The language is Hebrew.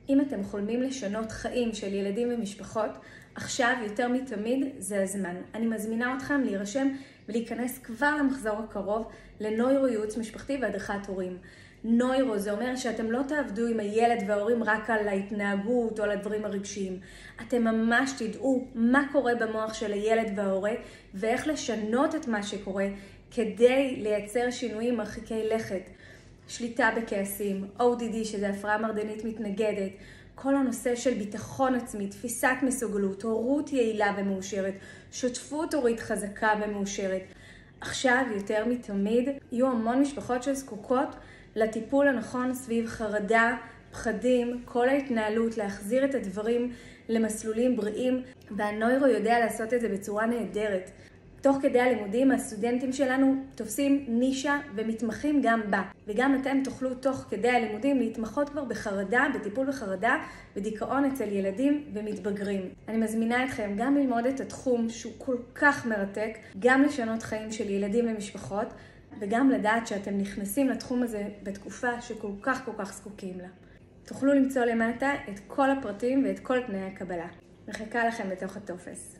אם אתם חולמים לשנות חיים של ילדים ומשפחות, עכשיו יותר מתמיד זה הזמן. אני מזמינה אתכם להירשם ולהיכנס כבר למחזור הקרוב לנוירו ייעוץ משפחתי והדרכת הורים. נוירו זה אומר שאתם לא תעבדו עם הילד וההורים רק על ההתנהגות או על הדברים הרגשיים. אתם ממש תדעו מה קורה במוח של הילד וההורה ואיך לשנות את מה שקורה כדי לייצר שינויים מרחיקי לכת. שליטה בכעסים, ODD שזה הפרעה מרדנית מתנגדת, כל הנושא של ביטחון עצמי, תפיסת מסוגלות, הורות יעילה ומאושרת, שותפות הורית חזקה ומאושרת. עכשיו יותר מתמיד יהיו המון משפחות שזקוקות לטיפול הנכון סביב חרדה, פחדים, כל ההתנהלות, להחזיר את הדברים למסלולים בריאים, והנוירו יודע לעשות את זה בצורה נהדרת. תוך כדי הלימודים הסטודנטים שלנו תופסים נישה ומתמחים גם בה, וגם אתם תוכלו תוך כדי הלימודים להתמחות כבר בחרדה, בטיפול בחרדה, בדיכאון אצל ילדים ומתבגרים. אני מזמינה אתכם גם ללמוד את התחום שהוא כל כך מרתק, גם לשנות חיים של ילדים ומשפחות, וגם לדעת שאתם נכנסים לתחום הזה בתקופה שכל כך זקוקים לה. תוכלו למצוא למטה את כל הפרטים ואת כל תנאי הקבלה. מחכה לכם בתוך הטופס.